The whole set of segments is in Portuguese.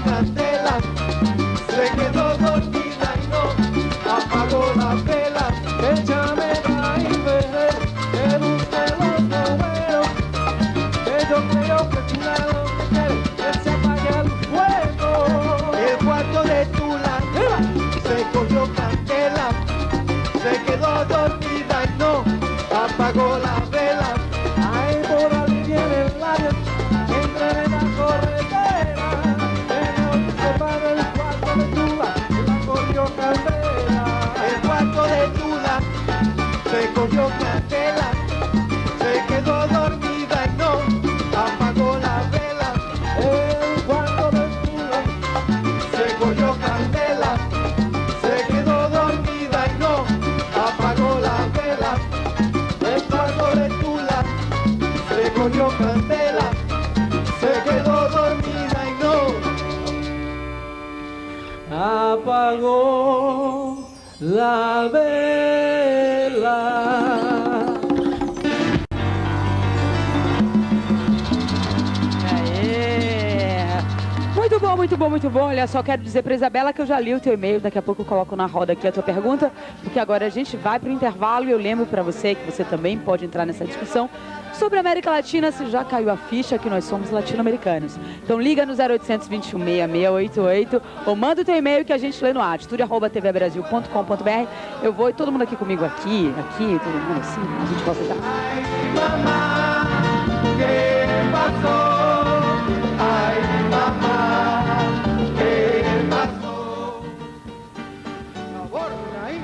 candela, se quedó dormida y no apagó la vela. Ella me va a ver, que busque los bomberos, que yo creo que Tula lo que quiere es se apague el fuego. El cuarto de Tula se cogió candela, se quedó dormida y no apagó la vela. Ay, por ahí viene el labio, entre en la corredera, pero se para el cuarto de Tula, la cogió candela. El cuarto de Tula se cogió candela, se quedó dormida y no apagó la vela. El cuarto de Tula se cogió candela, se quedó dormida y no apagó la vela. El cuarto de Tula se cogió candela, se quedó dormida y no apagó la vela. Muito bom, muito bom, muito bom. Olha só, quero dizer pra Isabela que eu já li o teu e-mail. Daqui a pouco eu coloco na roda aqui a tua pergunta, porque agora a gente vai pro intervalo e eu lembro pra você que você também pode entrar nessa discussão sobre a América Latina, se já caiu a ficha que nós somos latino-americanos. Então liga no 0800 21 6688 ou manda o teu e-mail que a gente lê no ar, estúdio@tvbrasil.com.br. Eu vou e todo mundo aqui comigo, aqui, todo mundo assim, a gente volta já. mamá, ¿qué pasó? Ay, mamá, ¿qué pasó? Por ahí.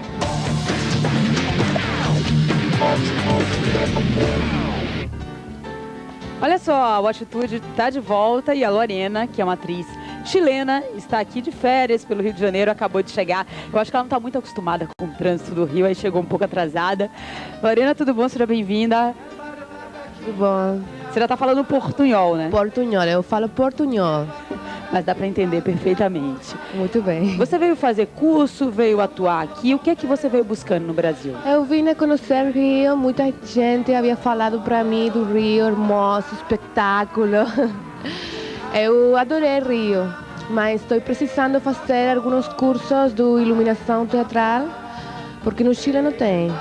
Olha só, o Atitude está de volta e a Lorena, que é uma atriz chilena, está aqui de férias pelo Rio de Janeiro, acabou de chegar. Eu acho que ela não está muito acostumada com o trânsito do Rio, aí chegou um pouco atrasada. Lorena, tudo bom? Seja bem-vinda. Tudo bom? Você já está falando portunhol, né? Portunhol, eu falo portunhol. Mas dá para entender perfeitamente. Muito bem. Você veio fazer curso, veio atuar aqui. O que é que você veio buscando no Brasil? Eu vim a conhecer Rio, muita gente havia falado para mim do Rio, hermoso, espetáculo. Eu adorei Rio, mas estou precisando fazer alguns cursos de iluminação teatral, porque no Chile não tem.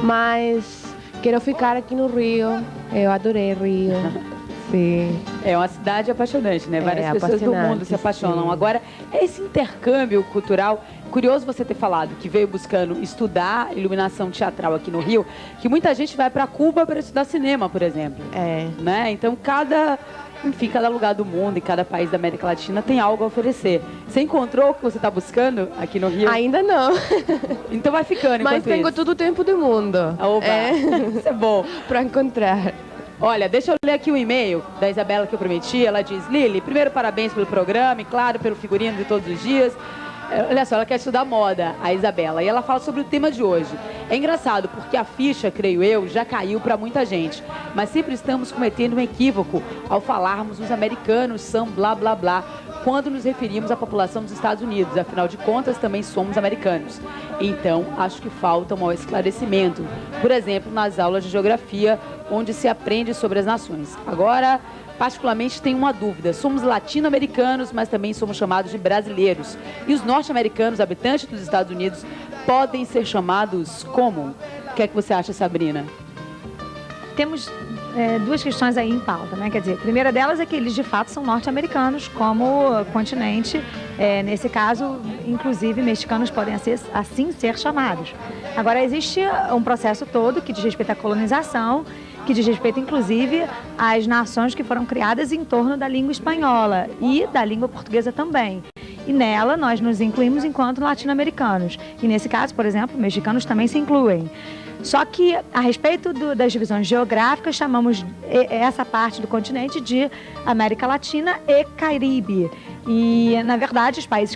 Mas quero ficar aqui no Rio, eu adorei Rio. Sim. É uma cidade apaixonante, né? Várias pessoas do apaixonante, mundo se apaixonam. sim. Agora, esse intercâmbio cultural, curioso você ter falado que veio buscando estudar iluminação teatral aqui no Rio, que muita gente vai para Cuba para estudar cinema, por exemplo. É. Né? Então, cada lugar do mundo e cada país da América Latina tem algo a oferecer. Você encontrou o que você está buscando aqui no Rio? Ainda não. Então vai ficando Mas enquanto tenho isso. todo o tempo do mundo. Oba, isso é bom. Para encontrar. Olha, deixa eu ler aqui o e-mail da Isabela que eu prometi. Ela diz: Lili, primeiro parabéns pelo programa e, claro, pelo figurino de todos os dias. Olha só, ela quer estudar moda, a Isabela, e ela fala sobre o tema de hoje. É engraçado porque a ficha, creio eu, já caiu para muita gente, mas sempre estamos cometendo um equívoco ao falarmos os americanos são blá blá blá, quando nos referimos à população dos Estados Unidos. Afinal de contas, também somos americanos. Então, acho que falta um esclarecimento. Por exemplo, nas aulas de geografia, onde se aprende sobre as nações. Agora, particularmente, tenho uma dúvida. Somos latino-americanos, mas também somos chamados de brasileiros. E os norte-americanos, habitantes dos Estados Unidos, podem ser chamados como? O que é que você acha, Sabrina? Temos duas questões aí em pauta, né? Quer dizer, a primeira delas é que eles de fato são norte-americanos, como continente. Nesse caso, inclusive, mexicanos podem assim ser chamados. Agora, existe um processo todo que diz respeito à colonização, que diz respeito, inclusive, às nações que foram criadas em torno da língua espanhola e da língua portuguesa também. E nela, nós nos incluímos enquanto latino-americanos. E nesse caso, por exemplo, mexicanos também se incluem. Só que, a respeito das divisões geográficas, chamamos essa parte do continente de América Latina e Caribe. E, na verdade, os países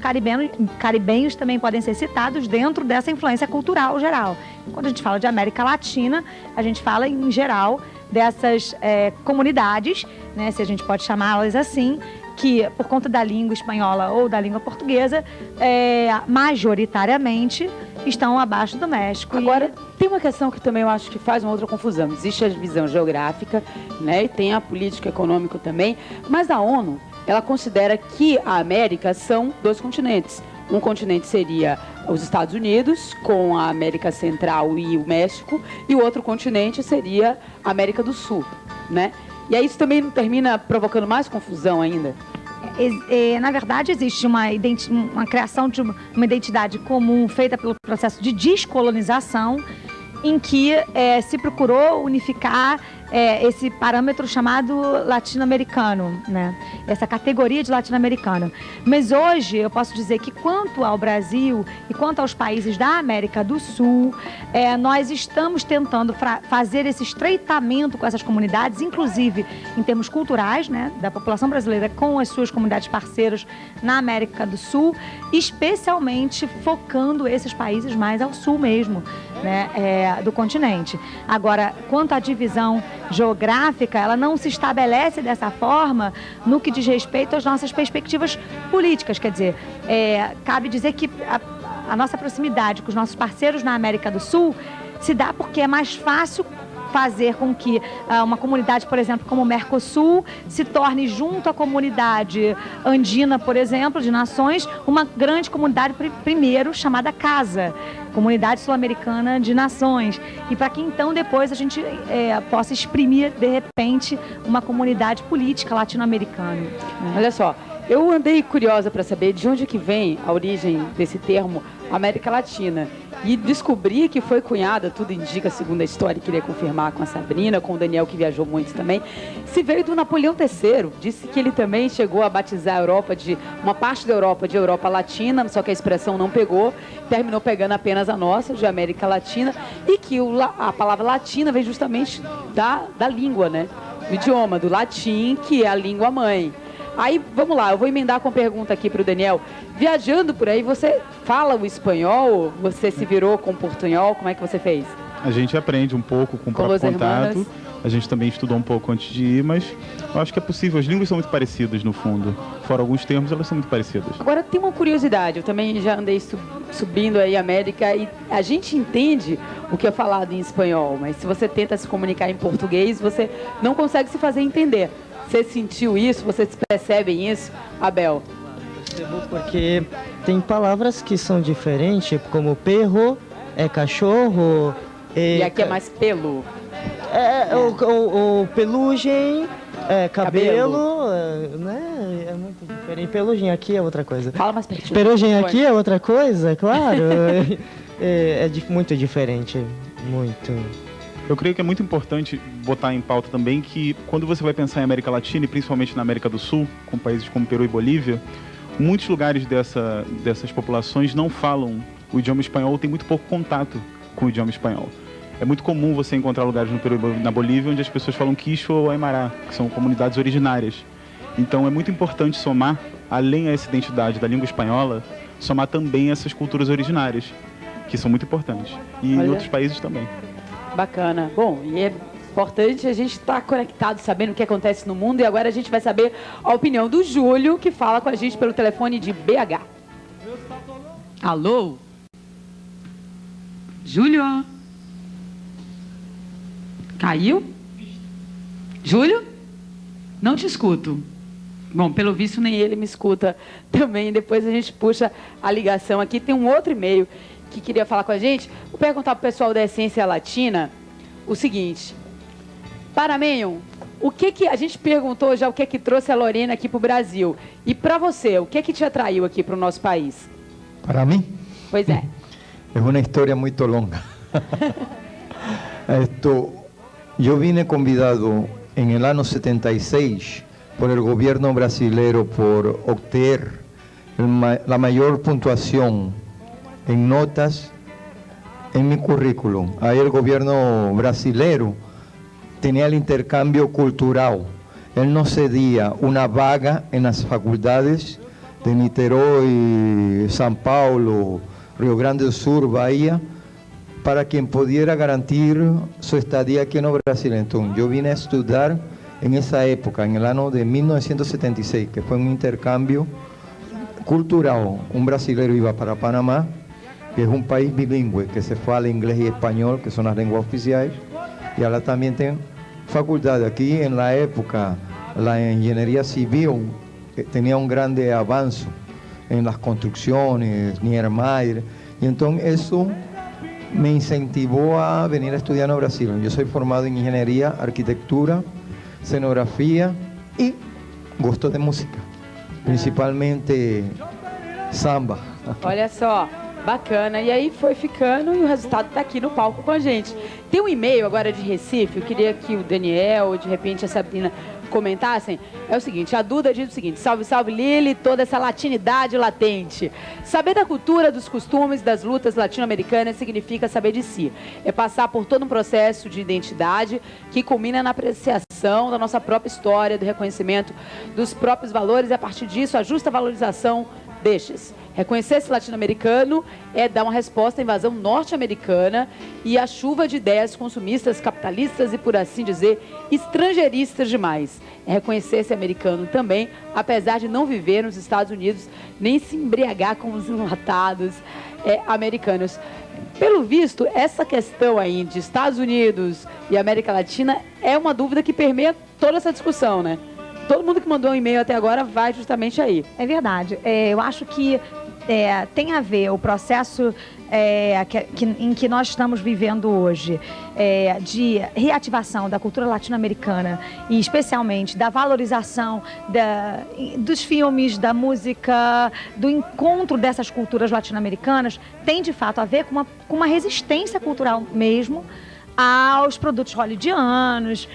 caribenhos também podem ser citados dentro dessa influência cultural geral. Quando a gente fala de América Latina, a gente fala, em geral, dessas comunidades, né, se a gente pode chamá-las assim, que, por conta da língua espanhola ou da língua portuguesa, majoritariamente estão abaixo do México. Agora, tem uma questão que também eu acho que faz uma outra confusão. Existe a divisão geográfica, né, e tem a política econômica também, mas a ONU, ela considera que a América são 2 continentes. Um continente seria os Estados Unidos, com a América Central e o México, e o outro continente seria a América do Sul, né? E aí isso também não termina provocando mais confusão ainda? Na verdade, existe uma criação de uma identidade comum feita pelo processo de descolonização, em que se procurou unificar esse parâmetro chamado latino-americano, né? Essa categoria de latino-americano. Mas hoje eu posso dizer que quanto ao Brasil e quanto aos países da América do Sul, nós estamos tentando fazer esse estreitamento com essas comunidades, inclusive em termos culturais, né, da população brasileira com as suas comunidades parceiras na América do Sul, especialmente focando esses países mais ao sul mesmo, né, do continente. Agora, quanto à divisão geográfica, ela não se estabelece dessa forma no que diz respeito às nossas perspectivas políticas. Quer dizer, cabe dizer que a nossa proximidade com os nossos parceiros na América do Sul se dá porque é mais fácil fazer com que uma comunidade, por exemplo, como o Mercosul, se torne junto à comunidade andina, por exemplo, de nações, uma grande comunidade primeiro chamada CASA, Comunidade Sul-Americana de Nações, e para que então depois a gente possa exprimir, de repente, uma comunidade política latino-americana. Né? Olha só, eu andei curiosa para saber de onde que vem a origem desse termo América Latina. E descobri que foi cunhada, tudo indica, segundo a história, queria confirmar com a Sabrina, com o Daniel, que viajou muito também, se veio do Napoleão III. Disse que ele também chegou a batizar a Europa uma parte da Europa de Europa Latina, só que a expressão não pegou, terminou pegando apenas a nossa, de América Latina, e que a palavra latina vem justamente da língua, né? Do idioma, do latim, que é a língua mãe. Aí, vamos lá, eu vou emendar com a pergunta aqui para o Daniel. Viajando por aí, você fala o espanhol? Você se virou com o portunhol? Como é que você fez? A gente aprende um pouco com o próprio contato. A gente também estudou um pouco antes de ir, mas eu acho que é possível. As línguas são muito parecidas, no fundo. Fora alguns termos, elas são muito parecidas. Agora, tem uma curiosidade. Eu também já andei subindo aí a América e a gente entende o que é falado em espanhol, mas se você tenta se comunicar em português, você não consegue se fazer entender. Você sentiu isso? Vocês percebem isso, Abel? Percebo porque tem palavras que são diferentes, como perro é cachorro. E aqui é mais pelo. O pelugem, cabelo, né? É muito diferente. Pelugem aqui é outra coisa. Fala mais pertinho. Pelugem aqui é outra coisa, claro. Muito diferente, muito. Eu creio que é muito importante botar em pauta também que quando você vai pensar em América Latina, e principalmente na América do Sul, com países como Peru e Bolívia, muitos lugares dessas populações não falam o idioma espanhol, tem muito pouco contato com o idioma espanhol. É muito comum você encontrar lugares no Peru e na Bolívia onde as pessoas falam quichua ou aymara, que são comunidades originárias. Então é muito importante somar, além a essa identidade da língua espanhola, somar também essas culturas originárias, que são muito importantes. E em outros países também. Bacana. Bom, e é importante a gente estar conectado, sabendo o que acontece no mundo. E agora a gente vai saber a opinião do Júlio, que fala com a gente pelo telefone de BH. Alô? Júlio? Caiu? Júlio? Não te escuto. Bom, pelo visto nem ele me escuta também. Depois a gente puxa a ligação aqui. Tem um outro e-mail que queria falar com a gente. Vou perguntar para o pessoal da Essência Latina o seguinte. Paramenho, o que a gente perguntou já o que trouxe a Lorena aqui para o Brasil. E para você, o que te atraiu aqui para o nosso país? Para mim? Pois é. É uma história muito longa. Eu vine convidado em el ano 76 por el gobierno brasileiro por obter la mayor puntuación en notas en mi currículum. Ahí el gobierno brasileiro tenía el intercambio cultural. Él nos cedía una vaga en las facultades de Niterói, São Paulo, Rio Grande do Sur, Bahía, para quien pudiera garantir su estadía aquí en el Brasil. Entonces, yo vine a estudiar en esa época, en el año de 1976, que fue un intercambio cultural. Un brasileño iba para Panamá, que es un país bilingüe, que se fala inglés y español, que son las lenguas oficiales, y ahora también tienen facultad. Aquí en la época, la ingeniería civil tenía un grande avance en las construcciones, Niemeyer, y entonces eso me incentivó a venir a estudiar en Brasil. Yo soy formado en ingeniería, arquitectura, escenografía e gosto de música, principalmente samba. Olha só, bacana. E aí foi ficando e o resultado está aqui no palco com a gente. Tem um e-mail agora de Recife, eu queria que o Daniel ou de repente a Sabrina comentassem. É o seguinte, a Duda diz o seguinte: salve, salve Lili, toda essa latinidade latente. Saber da cultura, dos costumes, das lutas latino-americanas significa saber de si. É passar por todo um processo de identidade que culmina na apreciação da nossa própria história, do reconhecimento dos próprios valores e a partir disso a justa valorização destes. Reconhecer esse latino-americano é dar uma resposta à invasão norte-americana e à chuva de ideias consumistas, capitalistas e, por assim dizer, estrangeiristas demais. É reconhecer esse americano também, apesar de não viver nos Estados Unidos, nem se embriagar com os enlatados americanos. Pelo visto, essa questão aí de Estados Unidos e América Latina é uma dúvida que permeia toda essa discussão, né? Todo mundo que mandou um e-mail até agora vai justamente aí. É verdade. Eu acho que tem a ver o processo em que nós estamos vivendo hoje, de reativação da cultura latino-americana e especialmente da valorização dos filmes, da música, do encontro dessas culturas latino-americanas, tem de fato a ver com uma resistência cultural mesmo aos produtos hollywoodianos,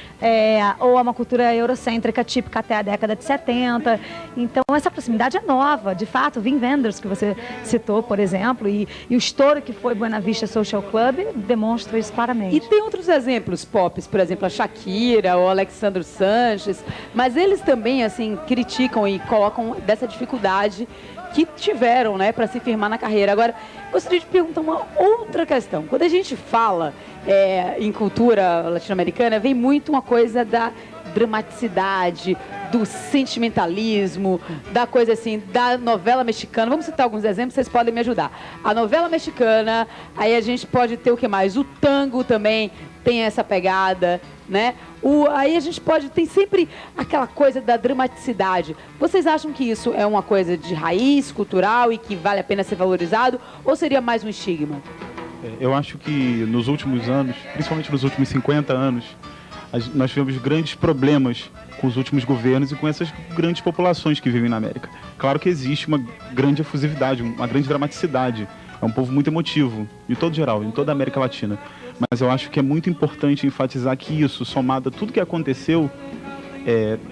ou a uma cultura eurocêntrica típica até a década de 70. Então, essa proximidade é nova. De fato, Wim Wenders, que você citou, por exemplo, e o estouro que foi Buena Vista Social Club, demonstra isso claramente. E tem outros exemplos pops, por exemplo, a Shakira ou Alexandre Sanches, mas eles também, assim, criticam e colocam dessa dificuldade que tiveram, né, para se firmar na carreira. Agora, gostaria de perguntar uma outra questão. Quando a gente fala em cultura latino-americana, vem muito uma coisa da dramaticidade, do sentimentalismo, da coisa assim, da novela mexicana. Vamos citar alguns exemplos, vocês podem me ajudar. A novela mexicana, aí a gente pode ter o que mais? O tango também tem essa pegada, né? Aí a gente tem sempre aquela coisa da dramaticidade. Vocês acham que isso é uma coisa de raiz cultural e que vale a pena ser valorizado, ou seria mais um estigma? Eu acho que nos últimos anos, principalmente nos últimos 50 anos, nós tivemos grandes problemas com os últimos governos e com essas grandes populações que vivem na América. Claro que existe uma grande efusividade, uma grande dramaticidade. É um povo muito emotivo, de todo geral, em toda a América Latina. Mas eu acho que é muito importante enfatizar que isso, somado a tudo que aconteceu,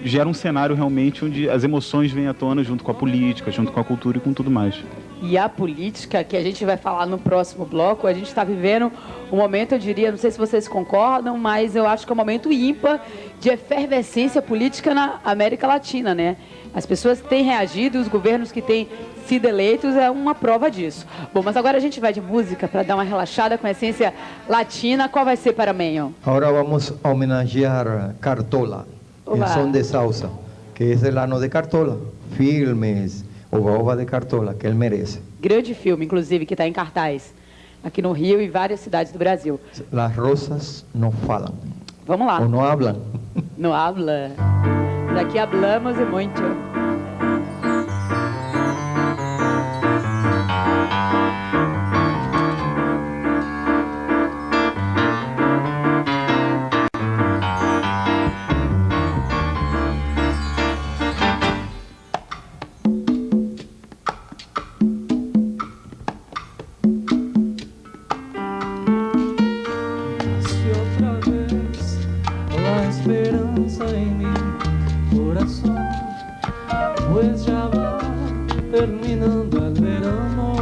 gera um cenário realmente onde as emoções vêm à tona junto com a política, junto com a cultura e com tudo mais. E a política, que a gente vai falar no próximo bloco, a gente está vivendo um momento, eu diria, não sei se vocês concordam, mas eu acho que é um momento ímpar de efervescência política na América Latina, né? As pessoas têm reagido, os governos que têm sido eleitos é uma prova disso. Bom, mas agora a gente vai de música para dar uma relaxada com a essência latina. Qual vai ser para Menho? Agora vamos homenagear Cartola, Olá. en son de salsa, que es el ano de Cartola, filmes, Oba de Cartola, que ele merece. Grande filme, inclusive, que está em cartaz aqui no Rio e várias cidades do Brasil. Las rosas no falam. Vamos lá. O no hablan. No habla. Daqui hablamos e muito. Nace otra vez la esperanza en mi corazón, pues ya va terminando el verano.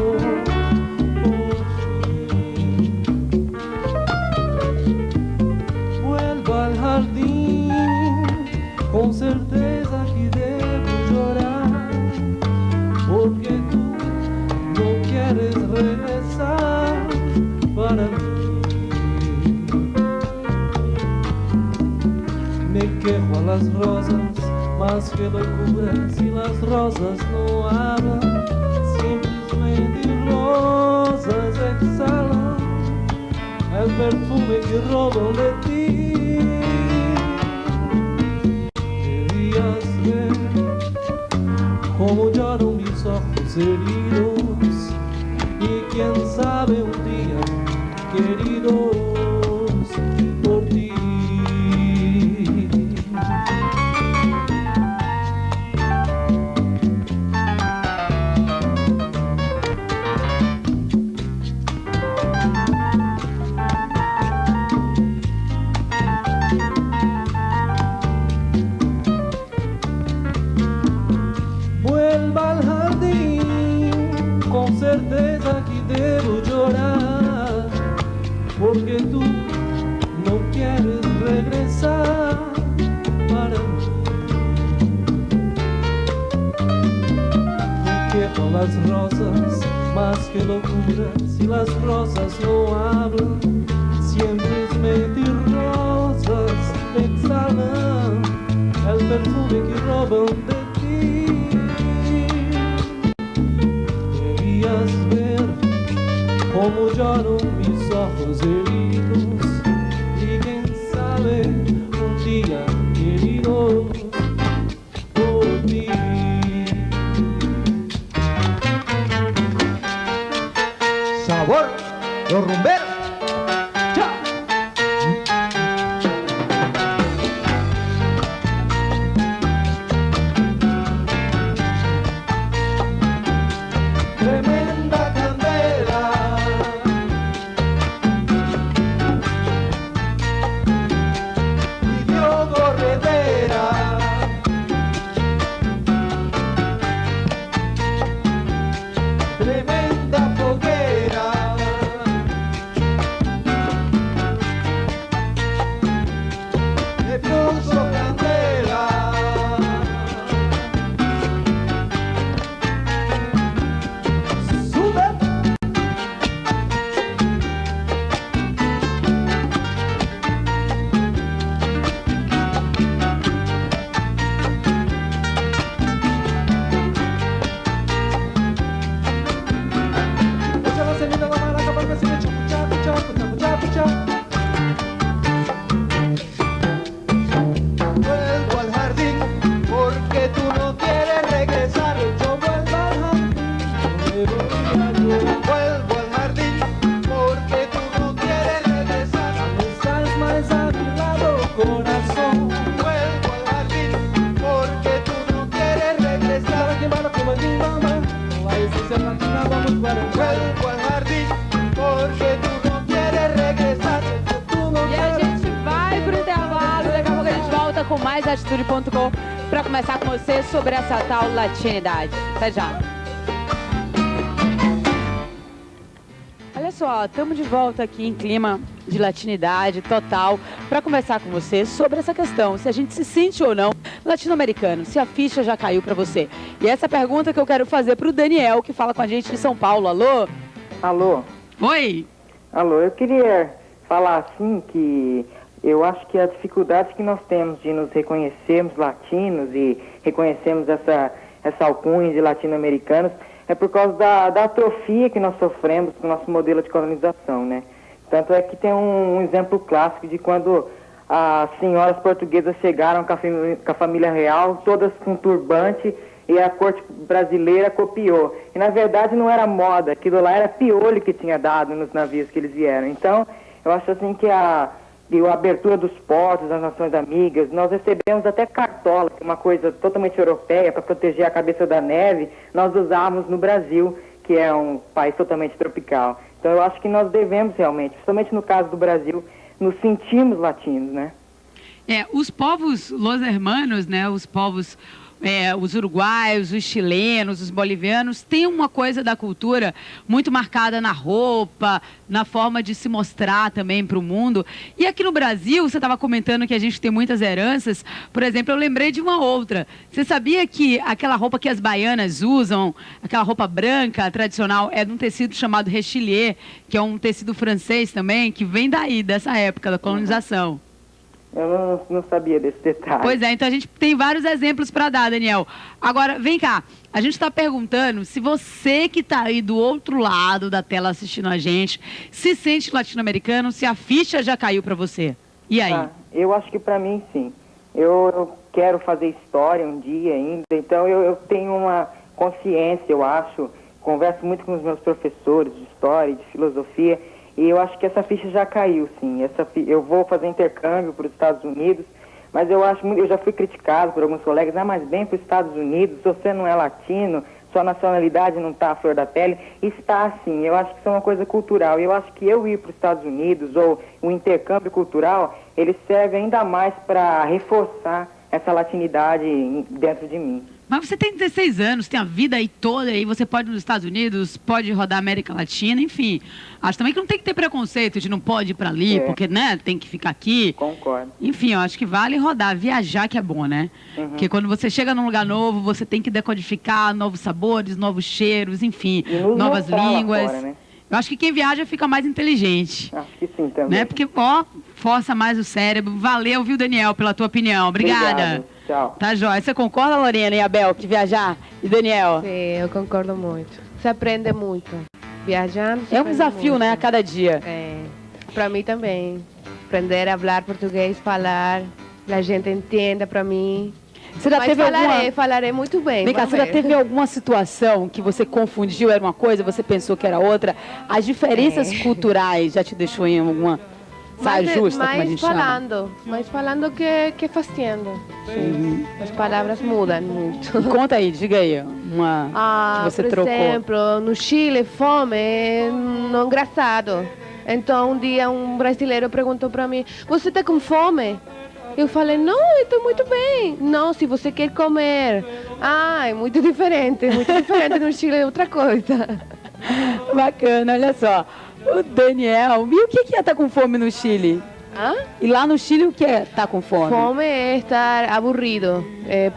Por fin vuelvo al jardín, con certeza que debo llorar, porque tú no quieres regresar para mí. Me quejo a las rosas, más que locura si las rosas no hablan. Simplemente rosas exhalan el perfume que roban de ti. Querías ver mis ojos heridos y quién sabe un día, queridos por ti. Vuelva al jardín, con certeza que debo llorar, porque tú no quieres regresar para mí. Me quiero las rosas más que locuras, y las rosas no hablan, siempre es mentirosas, exhalan el perfume que roban de ti. Debías ver cómo lloran mis ojos heridos y quién sabe un día, queridos por ti. Sabor, los rumberos. Tremenda candela, pidió corredera, tremenda foguera, le puso candela. Sube. Echa la semilla de la maraca para que se eche pucha, pucha, pucha, pucha, pucha. Vuelvo al jardín porque tú no quieres regresar. Yo vuelvo al jardín, vuelvo al jardín porque tú no quieres regresar. No estás más a mi lado, corazón. Vuelvo al jardín porque tú no quieres regresar. Que mala como mi mamá, con la esencia latina vamos para el vuelvo al jardín porque tú no quieres regresar. Tú no E a quieres. gente vai pro intervalo, daqui a pouco a gente volta com mais Atitude.com para conversar com você sobre essa tal latinidade. Até já. Olha só, estamos de volta aqui em clima de latinidade total para conversar com você sobre essa questão, se a gente se sente ou não latino-americano, se a ficha já caiu para você. E essa pergunta que eu quero fazer para o Daniel, que fala com a gente de São Paulo. Alô? Alô, Oi? alô, eu queria falar assim que eu acho que a dificuldade que nós temos de nos reconhecermos latinos e reconhecermos essa alcunha de latino-americanos é por causa da atrofia que nós sofremos com o nosso modelo de colonização, né? Tanto é que tem um exemplo clássico de quando as senhoras portuguesas chegaram com a família real, todas com turbante, e a corte brasileira copiou. E na verdade não era moda, aquilo lá era piolho que tinha dado nos navios que eles vieram. Então, eu acho assim que a abertura dos portos das nações amigas, nós recebemos até cartola, que é uma coisa totalmente europeia, para proteger a cabeça da neve, nós usávamos no Brasil, que é um país totalmente tropical. Então eu acho que nós devemos realmente, principalmente no caso do Brasil, nos sentirmos latinos, né? Os povos los hermanos, né, os povos, os uruguaios, os chilenos, os bolivianos, têm uma coisa da cultura muito marcada na roupa, na forma de se mostrar também para o mundo. E aqui no Brasil, você estava comentando que a gente tem muitas heranças. Por exemplo, eu lembrei de uma outra. Você sabia que aquela roupa que as baianas usam, aquela roupa branca tradicional, é de um tecido chamado rechilier, que é um tecido francês também, que vem daí, dessa época da colonização? Eu não sabia desse detalhe. Pois é, então a gente tem vários exemplos para dar, Daniel. Agora, vem cá, a gente está perguntando se você que está aí do outro lado da tela assistindo a gente, se sente latino-americano, se a ficha já caiu para você. E aí? Eu acho que para mim, sim. Eu quero fazer história um dia ainda, então eu tenho uma consciência, eu acho. Converso muito com os meus professores de história, de filosofia, e eu acho que essa ficha já caiu, sim. Eu vou fazer intercâmbio para os Estados Unidos, mas eu já fui criticado por alguns colegas, mas bem para os Estados Unidos, se você não é latino, sua nacionalidade não está à flor da pele. Está sim, eu acho que isso é uma coisa cultural. Eu acho que eu ir para os Estados Unidos, ou o intercâmbio cultural, ele serve ainda mais para reforçar essa latinidade dentro de mim. Mas você tem 16 anos, tem a vida aí toda, aí você pode ir nos Estados Unidos, pode rodar a América Latina, enfim. Acho também que não tem que ter preconceito de não pode ir para ali, porque, né, tem que ficar aqui. Concordo. Enfim, eu acho que vale rodar, viajar que é bom, né? Porque quando você chega num lugar novo, você tem que decodificar novos sabores, novos cheiros, enfim, novas línguas. Fora, né? Eu acho que quem viaja fica mais inteligente. Acho que sim também. Né? Porque, força mais o cérebro. Valeu, viu, Daniel, pela tua opinião. Obrigada. Obrigado. Tchau. Tá jóia. Você concorda, Lorena e Abel, que viajar? E Daniel? Sim, eu concordo muito. Se aprende muito. Viajando, se É um aprende desafio, muito. né, a cada dia. É, para mim também. Aprender a falar português, falar, a gente entenda para mim. Você já Mas teve falarei muito bem. Vem cá, vamos você já ver. teve alguma situação que você confundiu, era uma coisa, você pensou que era outra? As diferenças culturais já te deixou em alguma saia justa, como a gente chama? Mas falando que fazendo. Sim. As palavras mudam muito. Conta aí, diga aí, uma que você por trocou. exemplo, no Chile, fome é não engraçado. Então, um dia um brasileiro perguntou para mim, você está com fome? Eu falei, não, eu estou muito bem. Não, se você quer comer. Ah, é muito diferente no Chile é outra coisa. Bacana, olha só. O Daniel, e o que é estar com fome no Chile? Hã? E lá no Chile, o que é estar com fome? Fome é estar aburrido.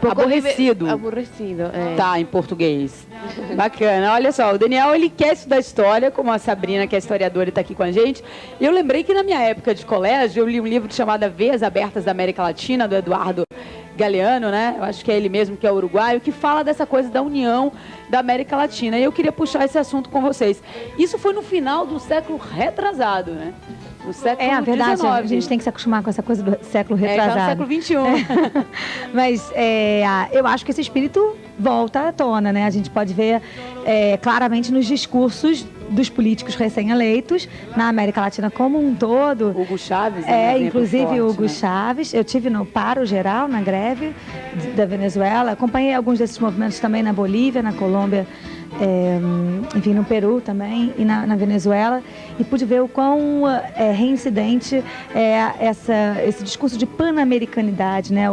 Aborrecido. Aborrecido, é. Tá, em português. Bacana. Olha só, o Daniel, ele quer estudar história, como a Sabrina, que é historiadora e está aqui com a gente. E eu lembrei que na minha época de colégio, eu li um livro chamado Veias Abertas da América Latina, do Eduardo Galeano, né? Eu acho que é ele mesmo, que é uruguaio, que fala dessa coisa da união da América Latina. E eu queria puxar esse assunto com vocês. Isso foi no final do século retrasado, né? No século É, a verdade, XIX. a gente tem que se acostumar com essa coisa do século retrasado. Já no século XXI. Mas eu acho que esse espírito volta à tona, né? A gente pode ver claramente nos discursos dos políticos recém-eleitos, na América Latina como um todo. Hugo Chávez, né? Inclusive forte, Hugo né? Chávez. Eu tive no Paro Geral, na greve da Venezuela. Acompanhei alguns desses movimentos também na Bolívia, na Colômbia, enfim, no Peru também e na Venezuela, e pude ver o quão reincidente é esse discurso de pan-americanidade, né,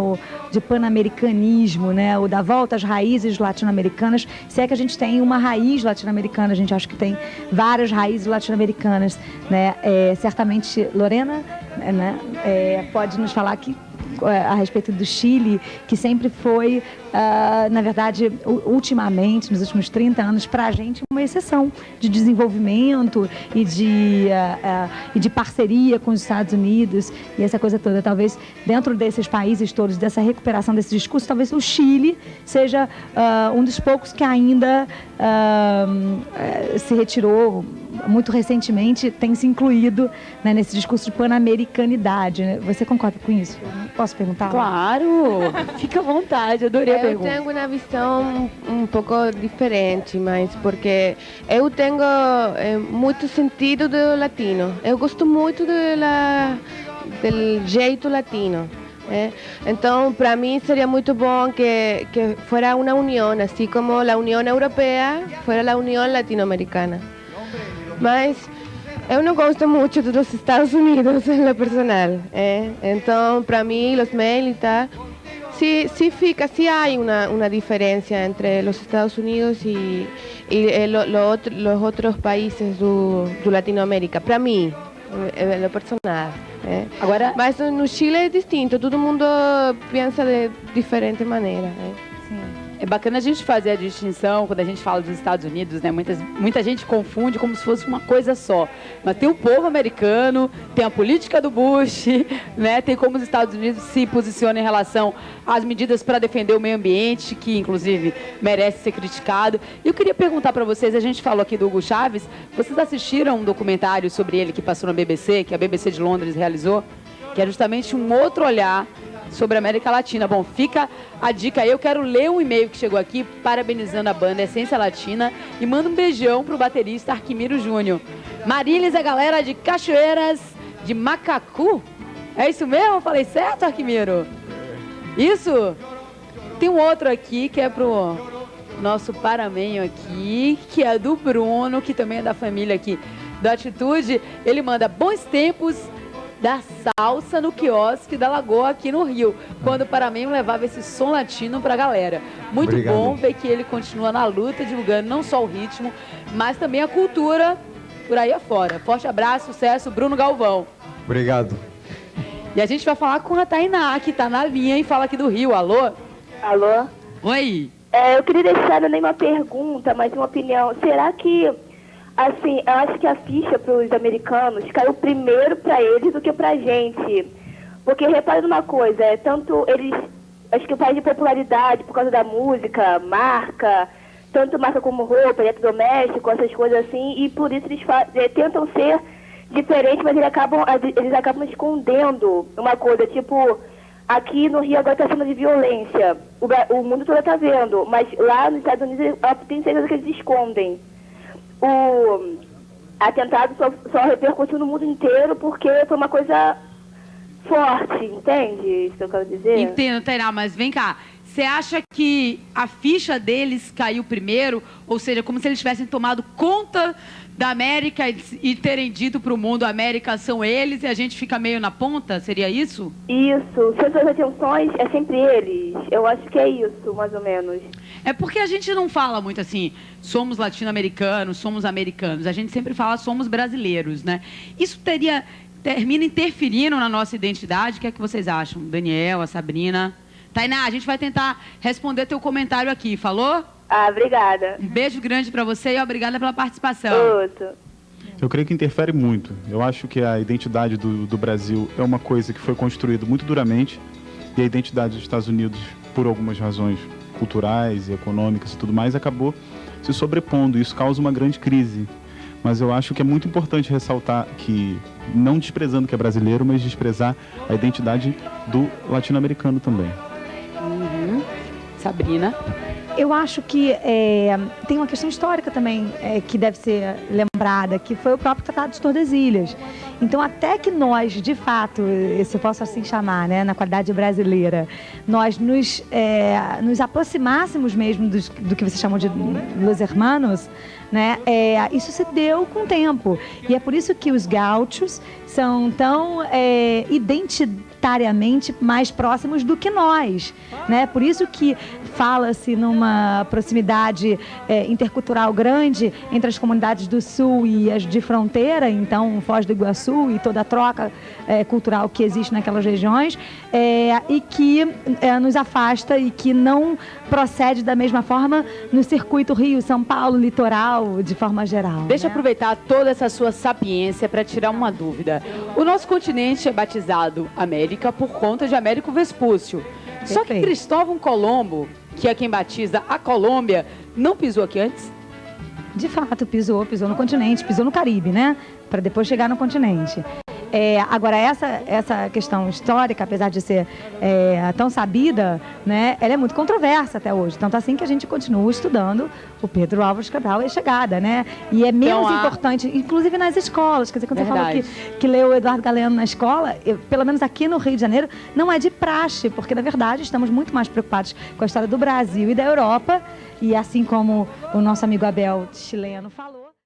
de pan-americanismo, né, o da volta às raízes latino-americanas. Se é que a gente tem uma raiz latino-americana, a gente acha que tem várias raízes latino-americanas, né? Certamente Lorena, né, pode nos falar a respeito do Chile, que sempre foi, na verdade, ultimamente, nos últimos 30 anos, para a gente, uma exceção de desenvolvimento e de parceria com os Estados Unidos e essa coisa toda. Talvez, dentro desses países todos, dessa recuperação desse discurso, talvez o Chile seja um dos poucos que ainda se retirou muito recentemente, tem se incluído, né, nesse discurso de pan-americanidade. Né? Você concorda com isso? Posso perguntar? Claro! Fica à vontade, adorei a Eu pergunta. tenho uma visão um pouco diferente, mas porque eu tenho muito sentido do latino. Eu gosto muito do jeito latino. Então, para mim seria muito bom que fosse uma união, assim como a União Europeia fosse a União Latino-Americana. Mas eu não gosto muito dos Estados Unidos, em lo personal. Então, para mim, os militares, se há uma diferença entre os Estados Unidos e os outros países do Latinoamérica. Para mim, é lo personal. Agora, mas no Chile é distinto, todo mundo pensa de diferente maneira. é bacana a gente fazer a distinção quando a gente fala dos Estados Unidos, né? Muita gente confunde como se fosse uma coisa só. Mas tem o povo americano, tem a política do Bush, né? Tem como os Estados Unidos se posicionam em relação às medidas para defender o meio ambiente, que inclusive merece ser criticado. E eu queria perguntar para vocês, a gente falou aqui do Hugo Chávez, vocês assistiram um documentário sobre ele que passou na BBC, que a BBC de Londres realizou, que é justamente um outro olhar sobre a América Latina. Bom, fica a dica aí. Eu quero ler um e-mail que chegou aqui parabenizando a banda Essência Latina e manda um beijão pro baterista Arquimiro Júnior. Marílis, a galera de Cachoeiras de Macacu. É isso mesmo? Falei certo, Arquimiro? Isso? Tem um outro aqui que é pro nosso paramenho aqui, que é do Bruno, que também é da família aqui da Atitude. Ele manda bons tempos da salsa no quiosque da Lagoa aqui no Rio, quando o Paramenho levava esse som latino pra galera. Muito Obrigado. bom ver que ele continua na luta, divulgando não só o ritmo, mas também a cultura por aí afora. Forte abraço, sucesso, Bruno Galvão. Obrigado. E a gente vai falar com a Tainá, que tá na linha e fala aqui do Rio. Alô? Alô? Oi. Eu queria deixar nem uma pergunta, mas uma opinião. Será que, assim, eu acho que a ficha para os americanos caiu primeiro para eles do que para a gente? Porque repara numa coisa, tanto eles, acho que o país de popularidade por causa da música, marca, tanto marca como roupa, eletrodoméstico, essas coisas assim, e por isso eles tentam ser diferentes, mas eles acabam escondendo uma coisa, tipo, aqui no Rio agora está sendo de violência, o mundo todo está vendo, mas lá nos Estados Unidos eu tenho certeza que eles escondem. O atentado só repercutiu no mundo inteiro porque foi uma coisa forte, entende isso que eu quero dizer? Entendo, Tainá, mas vem cá. Você acha que a ficha deles caiu primeiro? Ou seja, como se eles tivessem tomado conta da América e terem dito para o mundo, a América são eles e a gente fica meio na ponta? Seria isso? Isso. Suas atenções é sempre eles. Eu acho que é isso, mais ou menos. É porque a gente não fala muito assim, somos latino-americanos, somos americanos. A gente sempre fala, somos brasileiros, né? Isso termina interferindo na nossa identidade? O que é que vocês acham? Daniel, a Sabrina? Tainá, a gente vai tentar responder teu comentário aqui, falou? Obrigada. Um beijo grande para você e obrigada pela participação. Outro. Eu creio que interfere muito. Eu acho que a identidade do Brasil é uma coisa que foi construída muito duramente e a identidade dos Estados Unidos, por algumas razões culturais e econômicas e tudo mais, acabou se sobrepondo. Isso causa uma grande crise. Mas eu acho que é muito importante ressaltar que, não desprezando que é brasileiro, mas desprezar a identidade do latino-americano também. Sabrina? Eu acho que tem uma questão histórica também que deve ser lembrada, que foi o próprio Tratado de Tordesilhas. Então, até que nós, de fato, se eu posso assim chamar, né, na qualidade brasileira, nós nos aproximássemos mesmo do que você chamou de Los Hermanos, né, isso se deu com o tempo. E é por isso que os gaúchos são tão identitariamente mais próximos do que nós, né? Por isso que fala-se numa proximidade intercultural grande entre as comunidades do Sul e as de fronteira, então Foz do Iguaçu e toda a troca cultural que existe naquelas regiões, e que nos afasta e que não procede da mesma forma no circuito Rio, São Paulo, litoral, de forma geral. Deixa eu né? aproveitar toda essa sua sapiência para tirar uma dúvida. O nosso continente é batizado América por conta de Américo Vespúcio. Só que Perfeito. Cristóvão Colombo, que é quem batiza a Colômbia, não pisou aqui antes? De fato, pisou no continente, pisou no Caribe, né? Para depois chegar no continente. Agora, essa questão histórica, apesar de ser tão sabida, né, ela é muito controversa até hoje. Tanto assim que a gente continua estudando o Pedro Álvares Cabral e a chegada, né? E é menos importante, inclusive nas escolas. Quer dizer, quando Verdade. você falou que leu o Eduardo Galeano na escola, pelo menos aqui no Rio de Janeiro, não é de praxe, porque, na verdade, estamos muito mais preocupados com a história do Brasil e da Europa. E assim como o nosso amigo Abel, chileno, falou.